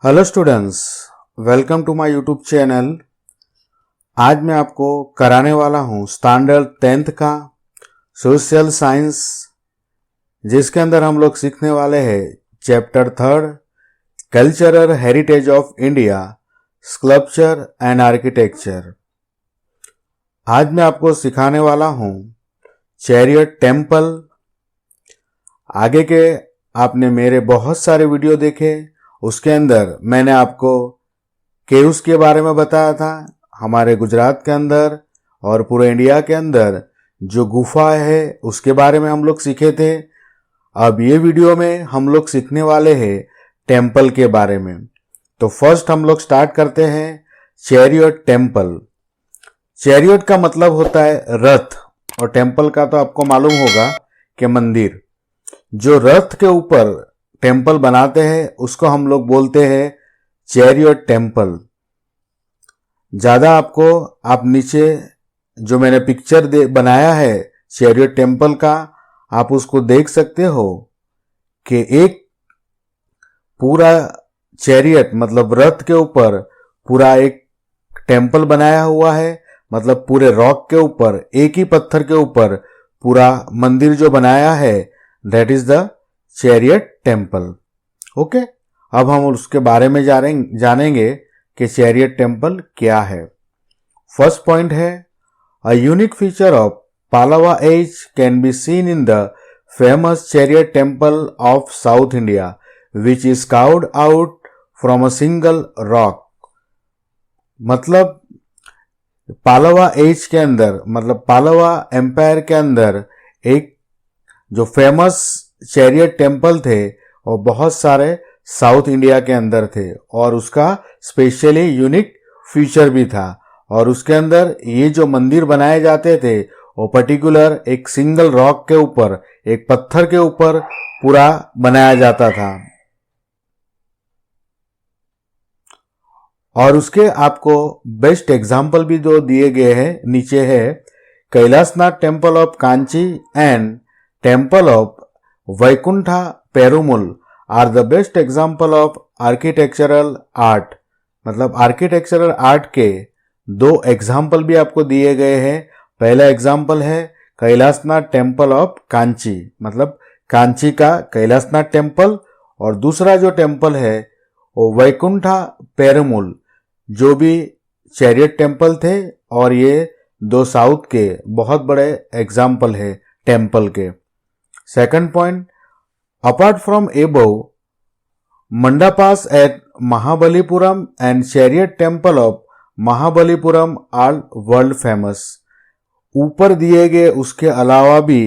Hello students, welcome to my YouTube channel. आज मैं आपको कराने वाला हूँ स्टैंडर्ड 10th का सोशल साइंस, जिसके अंदर हम लोग सीखने वाले हैं chapter 3 cultural heritage of India, sculpture and architecture. आज मैं आपको सिखाने वाला हूँ चैरियट टेम्पल। आगे के आपने मेरे बहुत सारे वीडियो देखे, उसके अंदर मैंने आपको केव्स के बारे में बताया था। हमारे गुजरात के अंदर और पूरे इंडिया के अंदर जो गुफा है उसके बारे में हम लोग सीखे थे। अब ये वीडियो में हम लोग सीखने वाले हैं टेम्पल के बारे में। तो फर्स्ट हम लोग स्टार्ट करते हैं चैरियट टेम्पल। चैरियट का मतलब होता है रथ, और टेम्पल का तो आपको मालूम होगा कि मंदिर। जो रथ के ऊपर टेम्पल बनाते हैं उसको हम लोग बोलते हैं चैरियट टेम्पल। ज्यादा आपको आप नीचे जो मैंने पिक्चर बनाया है चैरियट टेम्पल का, आप उसको देख सकते हो कि एक पूरा चैरियट मतलब रथ के ऊपर पूरा एक टेम्पल बनाया हुआ है। मतलब पूरे रॉक के ऊपर, एक ही पत्थर के ऊपर पूरा मंदिर जो बनाया है, that is the chariot temple. Okay, अब हम उसके बारे में जानेंगे कि चैरियट टेम्पल क्या है। फर्स्ट पॉइंट है, a unique feature of Pallava age can be seen in the famous chariot temple of South India which is carved out from a single rock. मतलब पालावा एज के अंदर, मतलब पालावा एम्पायर के अंदर एक जो फेमस चैरियट टेम्पल थे और बहुत सारे साउथ इंडिया के अंदर थे, और उसका स्पेशली यूनिक फीचर भी था। और उसके अंदर ये जो मंदिर बनाए जाते थे वो पर्टिकुलर एक सिंगल रॉक के ऊपर, एक पत्थर के ऊपर पूरा बनाया जाता था। और उसके आपको बेस्ट एग्जाम्पल भी जो दिए गए हैं नीचे है, Kailashnath temple of Kanchi and temple of Vaikuntha Perumal are the best example of architectural art. मतलब आर्किटेक्चरल आर्ट के दो एग्जाम्पल भी आपको दिए गए हैं। पहला एग्जाम्पल है कैलाशनाथ टेम्पल ऑफ कांची, मतलब कांची का कैलाशनाथ टेम्पल, और दूसरा जो टेम्पल है वो वैकुंठा पेरुमल, जो भी चैरियट टेम्पल थे। और ये दो साउथ के बहुत बड़े एग्जाम्पल है टेम्पल के। Second point, apart from above, mandapas at Mahabalipuram and chariot temple of Mahabalipuram are world famous। ऊपर दिए गए उसके अलावा भी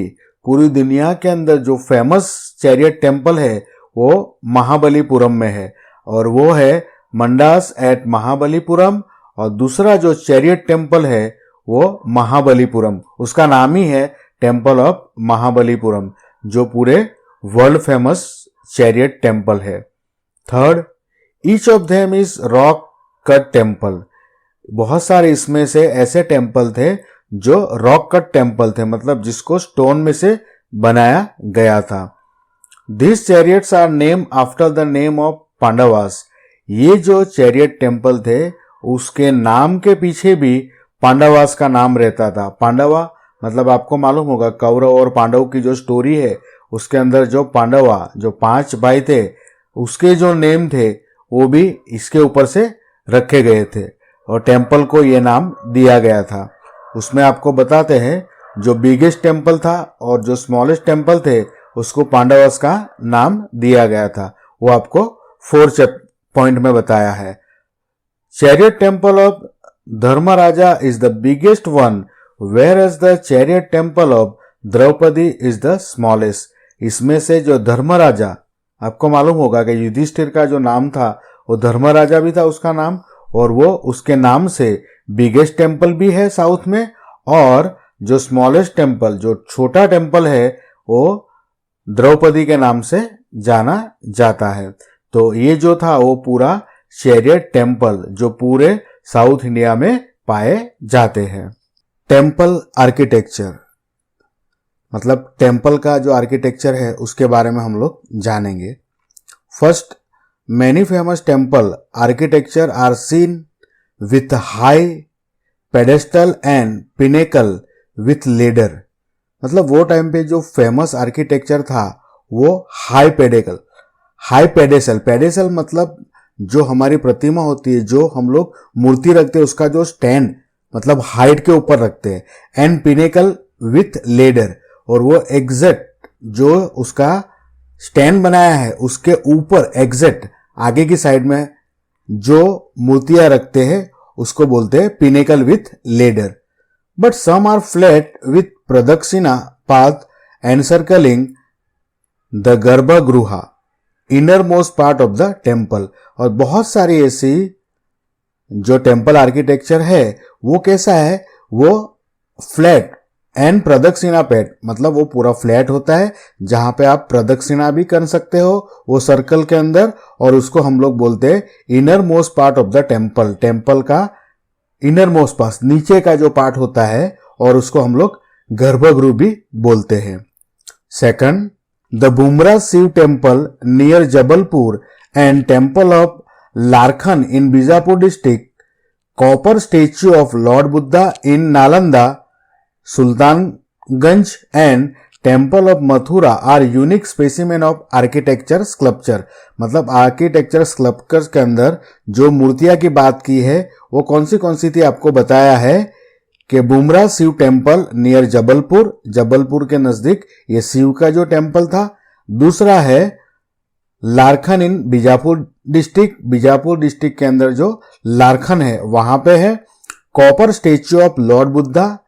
पूरी दुनिया के अंदर जो फेमस चैरियट टेम्पल है वो महाबलीपुरम में है, और वो है मंडास एट महाबलीपुरम। और दूसरा जो चैरियट टेम्पल है वो महाबलीपुरम, उसका नाम ही है टेम्पल ऑफ महाबलीपुरम, जो पूरे वर्ल्ड फेमस चैरियट टेम्पल है। Third, each of them is rock cut temple. बहुत सारे इसमें से ऐसे टेम्पल थे जो रॉक कट टेम्पल थे, मतलब जिसको स्टोन में से बनाया गया था। This chariots are name after the name of Pandavas. ये जो चैरियट टेम्पल थे उसके नाम के पीछे भी पांडवास का नाम रहता था। पांडवा मतलब आपको मालूम होगा कौरव और पांडव की जो स्टोरी है, उसके अंदर जो पांडवा जो 5 भाई थे उसके जो नेम थे वो भी इसके ऊपर से रखे गए थे, और टेम्पल को ये नाम दिया गया था। उसमें आपको बताते हैं जो बिगेस्ट टेम्पल था और जो स्मॉलेस्ट टेम्पल थे उसको पांडवास का नाम दिया गया था। वो आपको 4 पॉइंट में बताया है। Chariot temple of Dharmaraja is the biggest one, whereas the chariot temple of Draupadi is the smallest. इसमें से जो धर्मराजा, आपको मालूम होगा कि युधिष्ठिर का जो नाम था वो धर्मराजा भी था उसका नाम, और वो उसके नाम से बिगेस्ट टेम्पल भी है साउथ में, और जो स्मॉलेस्ट टेम्पल, जो छोटा टेम्पल है, वो द्रौपदी के नाम से जाना जाता है। तो ये जो था वो पूरा चैरियट टेम्पल जो पूरे साउथ इंडिया में पाए जाते हैं। टेम्पल आर्किटेक्चर, मतलब टेम्पल का जो आर्किटेक्चर है उसके बारे में हम लोग जानेंगे। First, many famous temple architecture are seen with high pedestal and pinnacle with ladder. मतलब वो टाइम पे जो फेमस आर्किटेक्चर था वो हाई पेडेसल, पेडेसल मतलब जो हमारी प्रतिमा होती है, जो हम लोग मूर्ति रखते हैं, उसका जो स्टैंड मतलब हाइट के ऊपर रखते हैं, एंड पिनेकल विथ लेडर, और वो एग्जैक्ट जो उसका स्टैंड बनाया है उसके ऊपर एग्जैक्ट आगे की साइड में जो मूर्तियां रखते हैं उसको बोलते हैं pinnacle with ladder. But some are flat with pradakshina path encircling the garbhagriha inner most part of the temple. और बहुत सारी ऐसी जो टेम्पल आर्किटेक्चर है वो कैसा है, वो फ्लैट एंड प्रदक्षिणा पैट, मतलब वो पूरा फ्लैट होता है जहां पे आप प्रदक्षिणा भी कर सकते हो वो सर्कल के अंदर, और उसको हम लोग बोलते हैं inner most part of the temple. Temple का इनर मोस्ट पार्ट, नीचे का जो पार्ट होता है, और उसको हम लोग गर्भगृह भी बोलते हैं. Second, the Bhumara Shiva temple near Jabalpur and temple of Ladkhan in Bijapur district, copper statue of lord Buddha in Nalanda, Sultanganj and temple of Mathura are unique specimen of architecture sculpture. मतलब आर्किटेक्चर स्कल्पचर के अंदर जो मूर्तियां की बात की है वो कौन सी थी आपको बताया है कि बुमरा शिव टेम्पल नियर जबलपुर, जबलपुर के नजदीक ये शिव का जो टेम्पल था. दूसरा है लारखन in Bijapur district, Bijapur district के अंदर जो लारखन है वहां पे है. Copper statue of lord Buddha,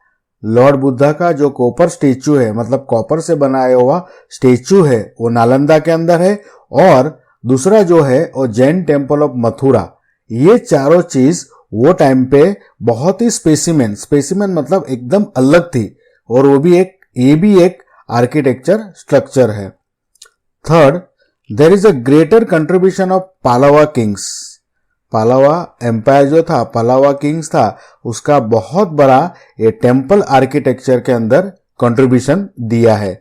Lord Buddha का जो कॉपर स्टेच्यू है, मतलब कॉपर से बनाया हुआ स्टेच्यू है, वो नालंदा के अंदर है. और दूसरा जो है वो जैन टेम्पल ऑफ मथुरा. ये चारों चीज वो टाइम पे बहुत ही स्पेसिमेन मतलब एकदम अलग थी, और वो भी ये भी एक आर्किटेक्चर स्ट्रक्चर है. Third, there is a greater contribution of Pallava kings. Pallava empire जो था, पालावा किंग्स था, उसका बहुत बड़ा ये टेम्पल आर्किटेक्चर के अंदर कंट्रीब्यूशन दिया है.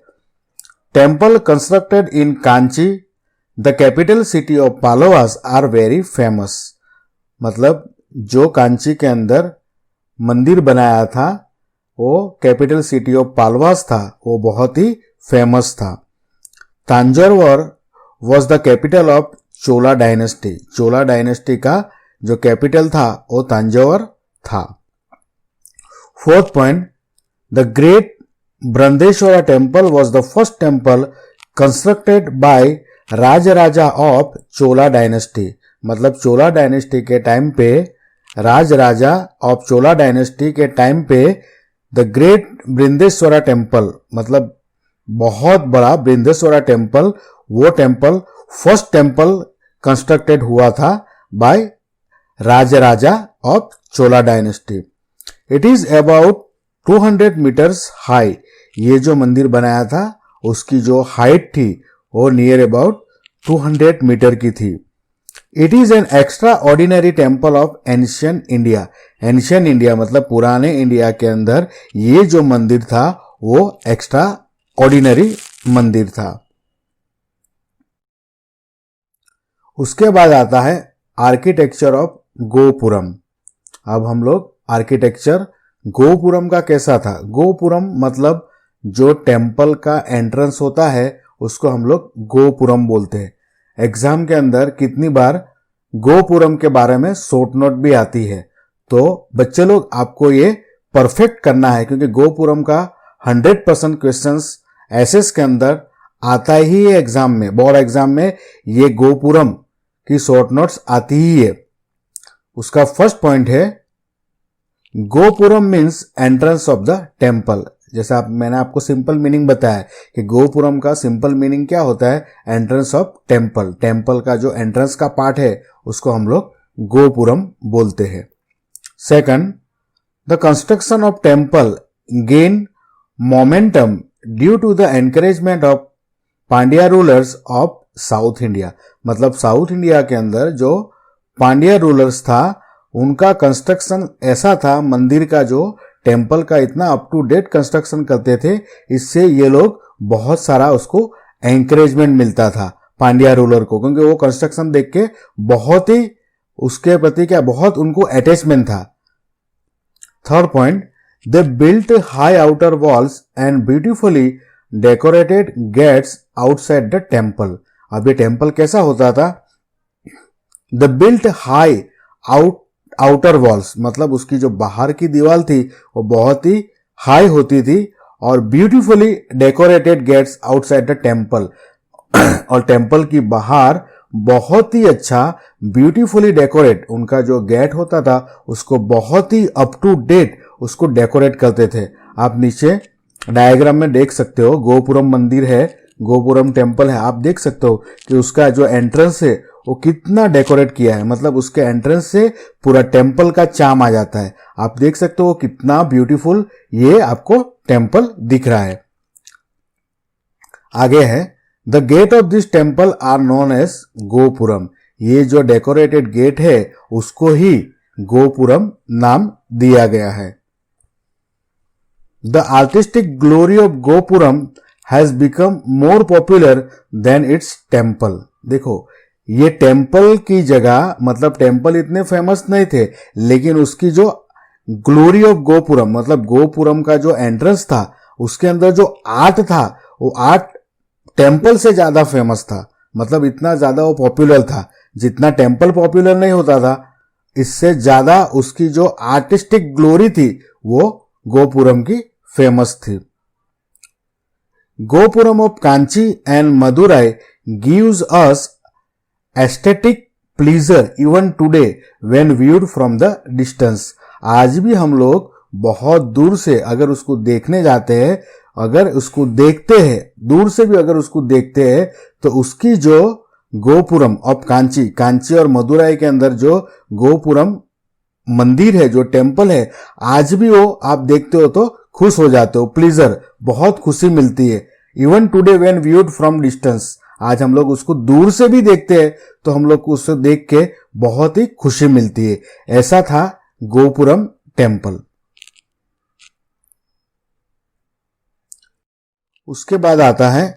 Temple constructed in Kanchi, the capital city of Pallavas are very famous. मतलब जो कांची के अंदर मंदिर बनाया था वो कैपिटल सिटी ऑफ पालवास था, वो बहुत ही फेमस था. Tanjore was the capital of Chola dynasty. Chola dynasty का जो कैपिटल था वो तांजौर था. Fourth point, the great Brihadeeswara temple was the first temple constructed by Rajaraja of Chola dynasty. मतलब चोला डायनेस्टी के टाइम पे, राजराजा ऑफ चोला डायनेस्टी के टाइम पे द ग्रेट बृंदेश्वरा टेम्पल, मतलब बहुत बड़ा बृंदेश्वरा टेम्पल, वो टेम्पल फर्स्ट टेम्पल कंस्ट्रक्टेड हुआ था by Rajaraja of Chola dynasty. It is about 200 metres high. ये जो मंदिर बनाया था उसकी जो हाइट थी वो नियर अबाउट 200 मीटर की थी. It is an extra ordinary temple of ancient India. Ancient India मतलब पुराने इंडिया के अंदर ये जो मंदिर था वो एक्स्ट्रा ऑर्डिनरी मंदिर था. उसके बाद आता है आर्किटेक्चर ऑफ गोपुरम. अब हम लोग आर्किटेक्चर गोपुरम का कैसा था. गोपुरम मतलब जो टेम्पल का एंट्रेंस होता है उसको हम लोग गोपुरम बोलते हैं. एग्जाम के अंदर कितनी बार गोपुरम के बारे में शॉर्ट नोट भी आती है, तो बच्चे लोग आपको ये परफेक्ट करना है, क्योंकि गोपुरम का 100% क्वेश्चंस एसएस के अंदर आता ही है. एग्जाम में, बोर्ड एग्जाम में ये गोपुरम की शॉर्ट नोट्स आती ही है. उसका फर्स्ट पॉइंट है gopuram means entrance of the temple. जैसा मैंने आपको सिंपल मीनिंग बताया कि गोपुरम का सिंपल मीनिंग क्या होता है, एंट्रेंस ऑफ टेम्पल. टेम्पल का जो एंट्रेंस का पार्ट है उसको हम लोग गोपुरम बोलते हैं. Second, the construction of temple gain momentum due to the encouragement of Pandya rulers of South India. मतलब साउथ इंडिया के अंदर जो पांड्या रूलर्स था उनका कंस्ट्रक्शन ऐसा था, मंदिर का जो टेम्पल का इतना अप टू डेट कंस्ट्रक्शन करते थे, इससे ये लोग बहुत सारा उसको एंकरेजमेंट मिलता था. पांड्या रूलर को, क्योंकि वो कंस्ट्रक्शन देख के बहुत ही उसके प्रति क्या बहुत उनको अटैचमेंट था। Third point, they built high outer walls and beautifully decorated gates outside the temple. अब ये टेम्पल कैसा होता था? The built high outer walls, मतलब उसकी जो बाहर की दीवार थी वो बहुत ही हाई होती थी, और beautifully decorated gates outside the temple, और टेम्पल की बाहर बहुत ही अच्छा ब्यूटीफुली डेकोरेट उनका जो गेट होता था उसको बहुत ही अप टू डेट उसको डेकोरेट करते थे। आप नीचे डायग्राम में देख सकते हो, गोपुरम मंदिर है, गोपुरम टेम्पल है, आप देख सकते हो कि उसका जो एंट्रेंस है वो कितना डेकोरेट किया है, मतलब उसके एंट्रेंस से पूरा टेम्पल का चार्म आ जाता है। आप देख सकते हो कितना ब्यूटीफुल ये आपको टेम्पल दिख रहा है। आगे है, the gate of this temple are known as gopuram. ये जो डेकोरेटेड गेट है उसको ही गोपुरम नाम दिया गया है। The artistic glory of gopuram has become more popular than its temple. देखो, ये टेम्पल की जगह, मतलब टेम्पल इतने फेमस नहीं थे, लेकिन उसकी जो ग्लोरी ऑफ गोपुरम, मतलब गोपुरम का जो एंट्रेंस था उसके अंदर जो आर्ट था वो आर्ट टेम्पल से ज्यादा फेमस था, मतलब इतना ज्यादा वो पॉपुलर था। जितना टेम्पल पॉपुलर नहीं होता था, इससे ज्यादा उसकी जो आर्टिस्टिक ग्लोरी थी वो गोपुरम की फेमस थी। Gopuram of Kanchi and Madurai gives us aesthetic pleaser even today when viewed from the distance. आज भी हम लोग बहुत दूर से अगर उसको देखने जाते हैं, अगर उसको देखते हैं, दूर से भी अगर उसको देखते हैं, तो उसकी जो गोपुरम ऑफ कांची, कांची और मदुराई के अंदर जो गोपुरम मंदिर है, जो टेम्पल है, आज भी वो आप देखते हो तो खुश हो जाते हो, प्लीजर, बहुत खुशी मिलती है। Even today when viewed from distance, आज हम लोग उसको दूर से भी देखते हैं तो हम लोग को उसको देख के बहुत ही खुशी मिलती है। ऐसा था गोपुरम टेम्पल। उसके बाद आता है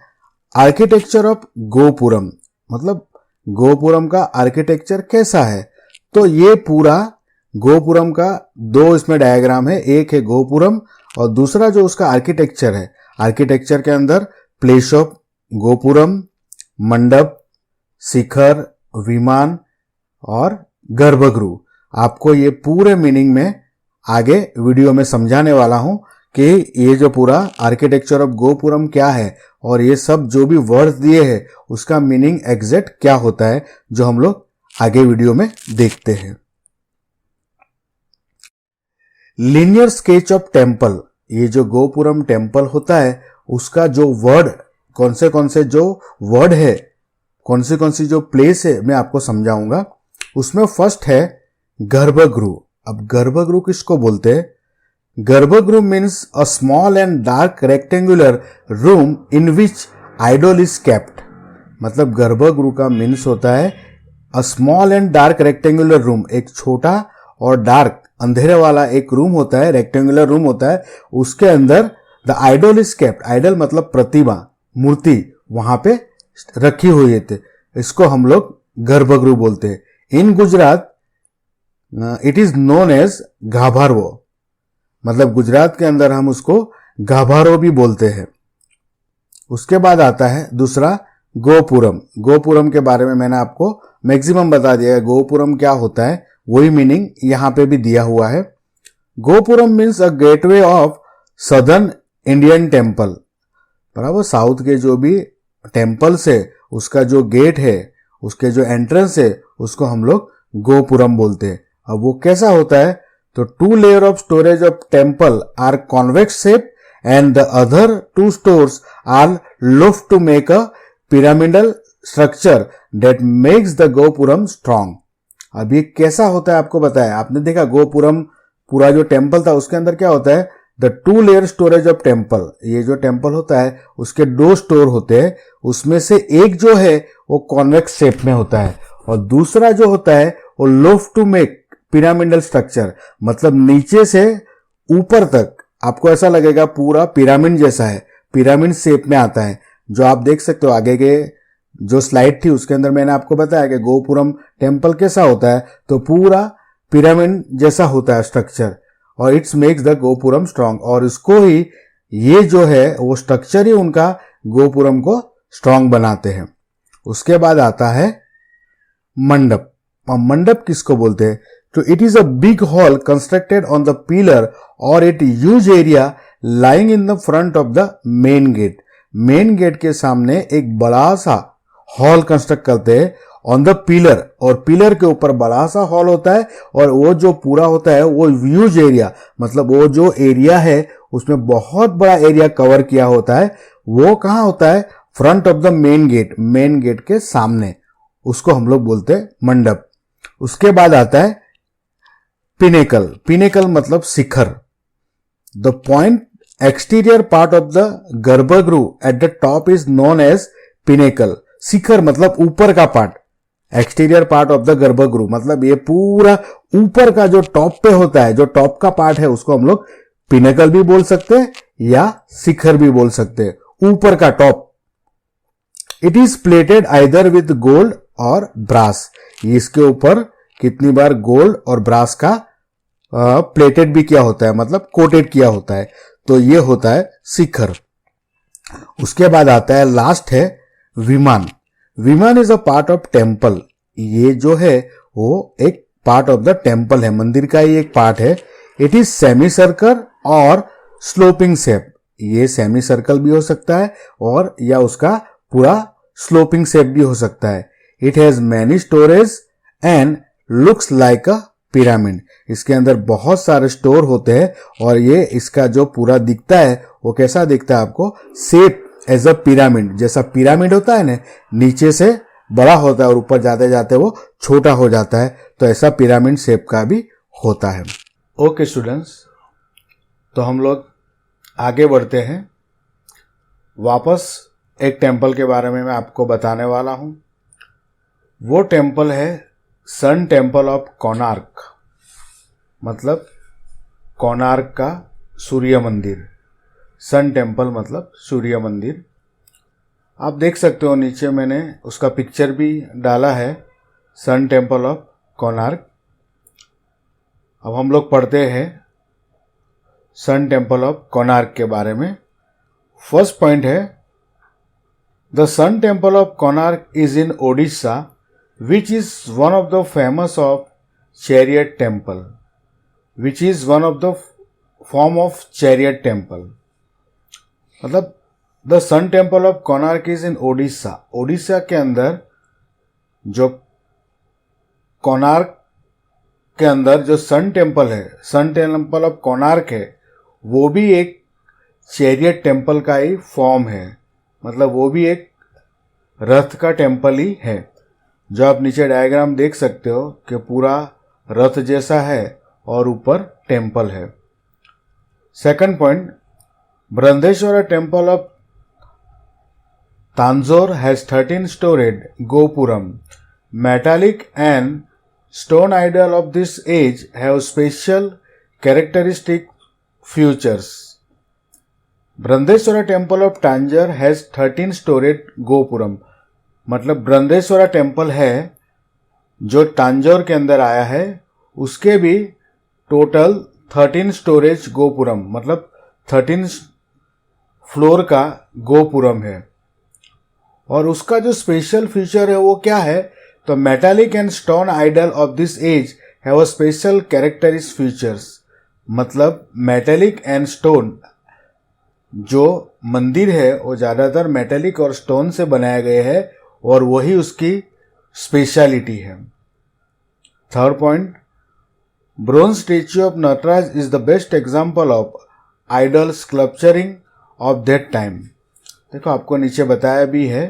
आर्किटेक्चर ऑफ गोपुरम, मतलब गोपुरम का आर्किटेक्चर कैसा है। तो ये पूरा गोपुरम का दो इसमें डायग्राम है, एक है गोपुरम और दूसरा जो उसका आर्किटेक्चर है। आर्किटेक्चर के अंदर प्लेस ऑफ गोपुरम, मंडप, शिखर, विमान और गर्भगृह। आपको ये पूरे मीनिंग में आगे वीडियो में समझाने वाला हूं कि ये जो पूरा आर्किटेक्चर ऑफ गोपुरम क्या है और ये सब जो भी वर्ड्स दिए हैं उसका मीनिंग एग्जैक्ट क्या होता है, जो हम लोग आगे वीडियो में देखते हैं। लिनियर स्केच ऑफ टेम्पल, ये जो गोपुरम टेम्पल होता है उसका जो वर्ड, कौन से जो वर्ड है, कौन सी जो प्लेस है, मैं आपको समझाऊंगा। उसमें फर्स्ट है गर्भगृह। अब गर्भगृह किसको बोलते हैं? Garbhagriha means a small and dark rectangular room in which idol is kept. मतलब गर्भगृह का मीन्स होता है a small and dark rectangular room, एक छोटा और डार्क अंधेरे वाला एक रूम होता है, रेक्टेंगुलर रूम होता है, उसके अंदर the idol is kept. Idol मतलब प्रतिमा, मूर्ति वहां पे रखी हुई है, इसको हम लोग गर्भगृह बोलते हैं। In Gujarat it is known as gabharo, मतलब गुजरात के अंदर हम उसको गाभारो भी बोलते हैं। उसके बाद आता है दूसरा गोपुरम। गोपुरम के बारे में मैंने आपको मैक्सिमम बता दिया है, गोपुरम क्या होता है वही मीनिंग यहां पे भी दिया हुआ है। Gopuram means a gateway of southern Indian temple, बराबर, साउथ के जो भी टेम्पल्स है उसका जो गेट है, उसके जो एंट्रेंस है, उसको हम लोग गोपुरम बोलते हैं। अब वो कैसा होता है? तो 2 layer of storage of temple are convex shape and the other 2 stores are loft to make a pyramidal structure that makes the gopuram strong. अब ये कैसा होता है आपको बताया, आपने देखा गोपुरम पूरा जो टेम्पल था उसके अंदर क्या होता है? The 2 layer storage of temple. ये जो टेम्पल होता है उसके 2 स्टोर होते हैं, उसमें से एक जो है वो कॉन्वेक्स शेप में होता है और दूसरा जो होता है वो loft to make pyramidal structure, मतलब नीचे से ऊपर तक आपको ऐसा लगेगा पूरा पिरामिड जैसा है, पिरामिड शेप में आता है। जो आप देख सकते हो आगे के जो स्लाइड थी उसके अंदर मैंने आपको बताया कि गोपुरम टेम्पल कैसा होता है, तो पूरा पिरामिड जैसा होता है स्ट्रक्चर, और it's makes the gopuram strong, और इसको ही ये जो है वो स्ट्रक्चर ही उनका गोपुरम को स्ट्रांग बनाते हैं। उसके बाद आता है मंडप। मंडप किसको बोलते हैं? तो it is a big hall constructed on the pillar और it huge area lying in the front of the main gate. Main gate के सामने एक बड़ा सा हॉल कंस्ट्रक्ट करते हैं ऑन द पिलर, और पिलर के ऊपर बड़ा सा हॉल होता है, और वो जो पूरा होता है वो ह्यूज एरिया, मतलब वो जो एरिया है उसमें बहुत बड़ा एरिया कवर किया होता है। वो कहाँ होता है? Front of the main gate, main gate के सामने, उसको हम लोग बोलते हैं मंडप। उसके बाद आता है पिनेकल। पिनेकल मतलब शिखर। The point exterior part of the garbhagriha at the top is known as pinnacle. शिखर मतलब ऊपर का part, exterior part of the garbhagriha मतलब ये पूरा ऊपर का जो टॉप पे होता है, जो टॉप का पार्ट है, उसको हम लोग पिनेकल भी बोल सकते हैं या शिखर भी बोल सकते हैं, ऊपर का top. It is plated either with gold और ब्रास। इसके ऊपर कितनी बार गोल्ड और ब्रास का प्लेटेड भी किया होता है, मतलब कोटेड किया होता है, तो ये होता है शिखर। उसके बाद आता है लास्ट है विमान। विमान is a part of temple. ये जो है वो एक पार्ट ऑफ द टेम्पल है, मंदिर का ही एक पार्ट है। इट इज सेमी सर्कल और स्लोपिंग शेप। ये सेमी सर्कल भी हो सकता है और या उसका पूरा स्लोपिंग शेप भी हो सकता है। It has many storage and looks like a pyramid. इसके अंदर बहुत सारे स्टोर होते हैं और ये इसका जो पूरा दिखता है वो कैसा दिखता है आपको? शेप एज अ पिरामिड, जैसा पिरामिड होता है ना, नीचे से बड़ा होता है और ऊपर जाते जाते वो छोटा हो जाता है, तो ऐसा पिरामिड शेप का भी होता है। ओके स्टूडेंट्स, तो हम लोग आगे बढ़ते हैं। वापस एक टेम्पल के बारे में मैं आपको बताने वाला हूं। वो टेम्पल है सन टेम्पल ऑफ कोणार्क, मतलब कोणार्क का सूर्य मंदिर। सन टेम्पल मतलब सूर्य मंदिर। आप देख सकते हो नीचे मैंने उसका पिक्चर भी डाला है, सन टेम्पल ऑफ कोणार्क। अब हम लोग पढ़ते हैं सन टेम्पल ऑफ कोणार्क के बारे में। फर्स्ट पॉइंट है, the sun temple of Konark is in Odisha which is one of the famous of chariot temple, which is one of the form of chariot temple। मतलब the sun temple of Konark is in Odisha. Odisha के अंदर जो कोणार्क के अंदर जो sun temple है, सन temple of Konark है, वो भी एक चैरियट टेम्पल का ही फॉर्म है, मतलब वो भी एक रथ का टेम्पल ही है। जो आप नीचे डायग्राम देख सकते हो कि पूरा रथ जैसा है और ऊपर टेम्पल है। Second point, Brihadeshwara temple of Tanjore has 13 storeyed gopuram. Metallic and stone idol of this age have special characteristic features. Brihadeshwara temple of Tanjore has 13 storeyed gopuram, मतलब बृहदेश्वरा टेम्पल है जो तांजोर के अंदर आया है, उसके भी टोटल 13 स्टोरेज गोपुरम, मतलब 13 फ्लोर का गोपुरम है। और उसका जो स्पेशल फीचर है वो क्या है? तो metallic and stone idol of this age have a special characteristic features. मतलब मेटालिक एंड स्टोन जो मंदिर है वो ज्यादातर मेटालिक और स्टोन से बनाए गए हैं और वही उसकी स्पेशलिटी है। Third point, bronze statue of Nataraj is the best example of idol sculpturing of that time. देखो आपको नीचे बताया भी है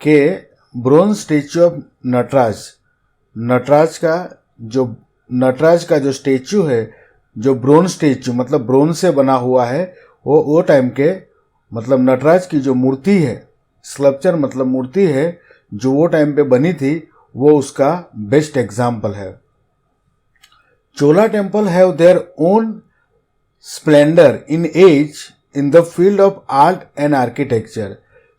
कि bronze statue of Nataraj, Nataraj का जो स्टेच्यू है, जो ब्रोंज स्टेच्यू मतलब ब्रोंज से बना हुआ है, वो टाइम के मतलब नटराज की जो मूर्ति है, स्कल्पचर मतलब मूर्ति है जो वो टाइम पे बनी थी, वो उसका बेस्ट एग्जाम्पल है। Chola temple have their own splendour in age in the field of art and architecture.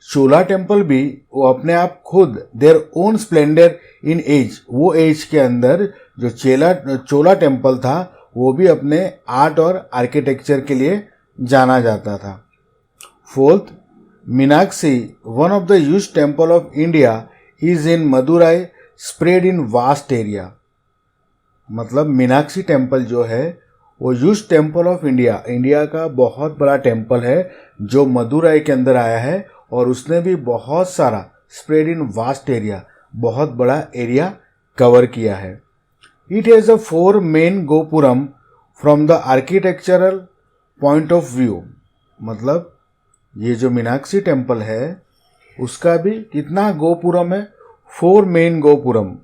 Chola temple भी वो अपने आप खुद their own splendour in age, वो एज के अंदर जो चोला टेम्पल था वो भी अपने आर्ट और आर्किटेक्चर के लिए जाना जाता था। Fourth, Meenakshi one of the huge temple of India is in Madurai spread in vast area. मतलब मीनाक्षी टेम्पल जो है वो huge temple of India, India का बहुत बड़ा टेम्पल है जो मदुराई के अंदर आया है और उसने भी बहुत सारा स्प्रेड इन वास्ट एरिया, बहुत बड़ा एरिया कवर किया है। It has a 4 main gopuram from the architectural point of view. मतलब ये जो मीनाक्षी टेम्पल है उसका भी कितना गोपुरम है, 4 मेन गोपुरम।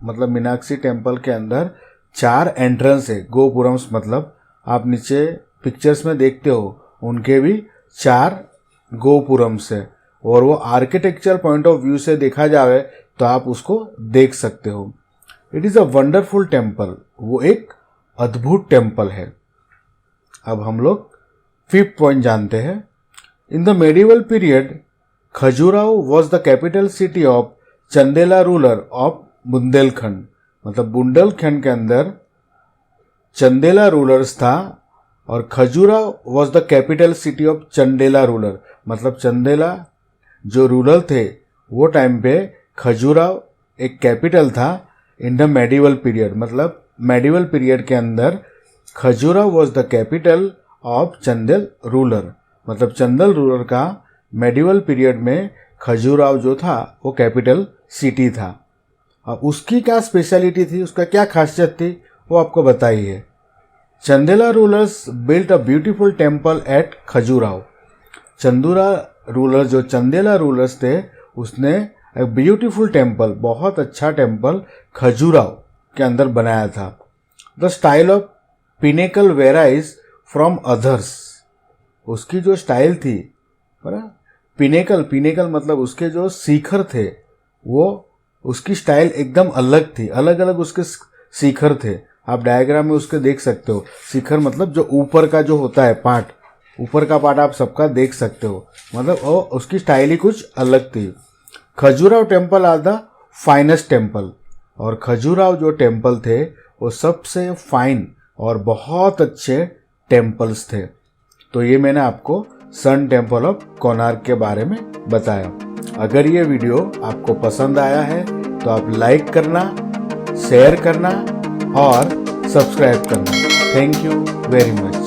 मतलब मीनाक्षी टेम्पल के अंदर 4 एंट्रेंस है। गोपुरम्स मतलब आप नीचे पिक्चर्स में देखते हो उनके भी 4 गोपुरम्स है और वो आर्किटेक्चर पॉइंट ऑफ व्यू से देखा जाए तो आप उसको देख सकते हो। It is a wonderful temple, वो एक अद्भुत टेम्पल है। अब हम लोग 5th पॉइंट जानते हैं। In the medieval period Khajuraho was the capital city of Chandela ruler of Bundelkhand. मतलब बुंदेलखंड के अंदर चंदेला रूलर्स था और Khajuraho was the capital city of Chandela ruler. मतलब चंदेला जो रूलर थे वो टाइम पे खजुराहो एक कैपिटल था इन द मेडिवल पीरियड। मतलब मेडिवल पीरियड के अंदर Khajuraho was the capital of Chandel ruler. मतलब चंदेल रूलर का मेडिवल पीरियड में खजुराहो जो था वो कैपिटल सिटी था। अब उसकी क्या स्पेशलिटी थी, उसका क्या खासियत थी वो आपको बताई है। Chandela rulers built a beautiful temple at Khajuraho. Chandela rulers थे उसने एक ब्यूटीफुल टेम्पल, बहुत अच्छा टेम्पल खजुराहो के अंदर बनाया था। The style of pinnacle varies from others. उसकी जो स्टाइल थी पिनेकल मतलब उसके जो शिखर थे वो उसकी स्टाइल एकदम अलग थी, अलग अलग उसके शिखर थे। आप डायग्राम में उसके देख सकते हो। शिखर मतलब जो ऊपर का जो होता है पार्ट, ऊपर का पार्ट आप सबका देख सकते हो। मतलब वो उसकी स्टाइल ही कुछ अलग थी। Khajuraho temple are the finest temple. और खजुराहो जो टेम्पल थे वो सबसे फाइन और बहुत अच्छे टेम्पल्स थे। तो ये मैंने आपको सन टेम्पल ऑफ कोणार्क के बारे में बताया। अगर ये वीडियो आपको पसंद आया है तो आप लाइक करना, शेयर करना और सब्सक्राइब करना। Thank you very much.